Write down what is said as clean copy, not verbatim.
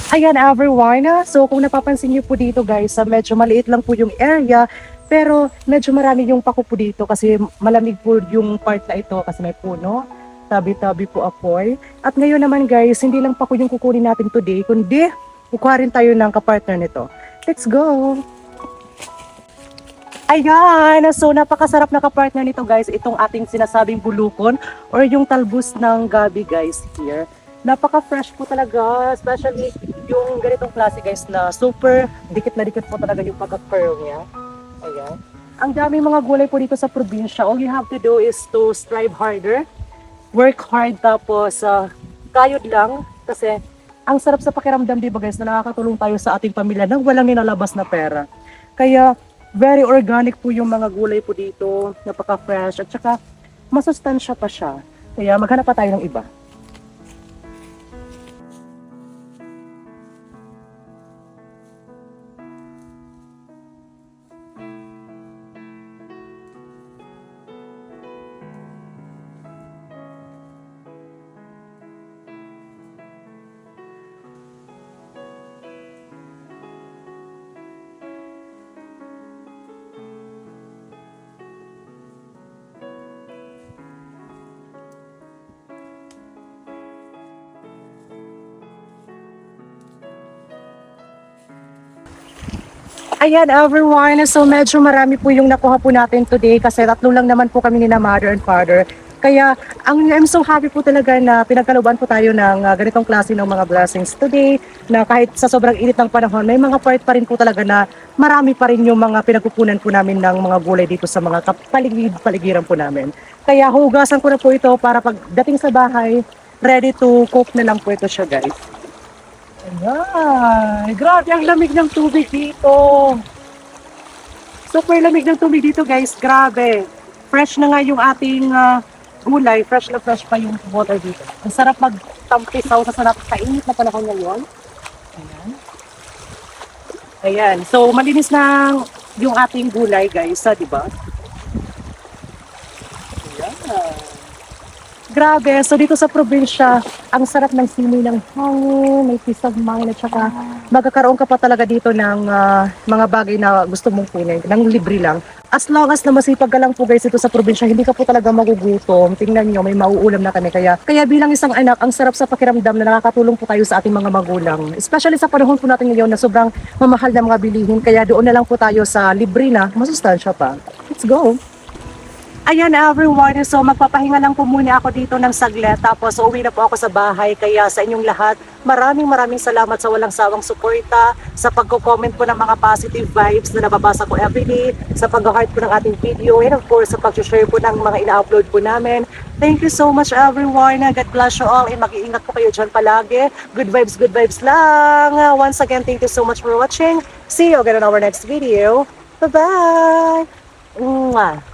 Ayan everyone, so kung napapansin niyo po dito guys, medyo maliit lang po yung area, pero medyo marami yung pako po dito kasi malamig po yung part na ito kasi may puno, tabi-tabi po apoy. At ngayon naman guys, hindi lang pako yung kukunin natin today, kundi kukuha rin tayo ng kapartner nito. Let's go! Ayan, so napakasarap na kapartner nito guys, itong ating sinasabing bulukon or yung talbos ng gabi guys here. Napaka-fresh po talaga, especially yung ganitong klase guys na super dikit na dikit po talaga yung pagka-curl niya. Ayan. Ang daming mga gulay po dito sa probinsya. All you have to do is to strive harder, work hard, tapos kayod lang. Kasi ang sarap sa pakiramdam, di ba guys, na nakakatulong tayo sa ating pamilya nang walang nilalabas na pera. Kaya very organic po yung mga gulay po dito, napaka-fresh, at saka masustansya pa siya. Kaya maghanap pa tayo ng iba. Ayan everyone, so medyo marami po yung nakuha po natin today kasi tatlo lang naman po kami ni na mother and father. Kaya I'm so happy po talaga na pinagkalooban po tayo ng ganitong klase ng mga blessings today, na kahit sa sobrang init ng panahon, may mga part pa rin po talaga na marami pa rin yung mga pinagkukunan po namin ng mga gulay dito sa mga paligid-paligiran po namin. Kaya hugasan ko na po ito para pagdating sa bahay, ready to cook na lang po ito siya guys. Ayan. Grabe ang lamig ng tubig dito. Super lamig ng tubig dito guys. Grabe. Fresh na nga yung ating gulay. Fresh na fresh pa yung water dito. Ang sarap magtampisaw sa sarap sa init na panahon ngayon. Ayan. Ayan. So malinis na yung ating gulay guys. Di ba? Ayan. Grabe, so dito sa probinsya, ang sarap ng simoy ng hangin, may peace of mind, at saka magkakaroon ka pa talaga dito ng mga bagay na gusto mong kunin, ng libre lang. As long as na masipag ka lang po guys dito sa probinsya, hindi ka po talaga magugutom. Tingnan nyo, may mauulam na kami. Kaya bilang isang anak, ang sarap sa pakiramdam na nakakatulong po tayo sa ating mga magulang. Especially sa panahon po natin ngayon na sobrang mamahal na mga bilihin. Kaya doon na lang po tayo sa libre na, masustansya pa. Let's go! Ayan everyone, so magpapahinga lang po muna ako dito ng saglit, tapos uwi na po ako sa bahay. Kaya sa inyong lahat, maraming salamat sa walang sawang suporta, sa pagko-comment po ng mga positive vibes na nababasa ko everyday, sa pag-heart po ng ating video, and of course sa pag-share po ng mga ina-upload po namin. Thank you so much everyone, God bless you all, and mag-iingat po kayo dyan palagi. Good vibes lang. Once again, thank you so much for watching. See you again on our next video. Bye-bye! Mwah!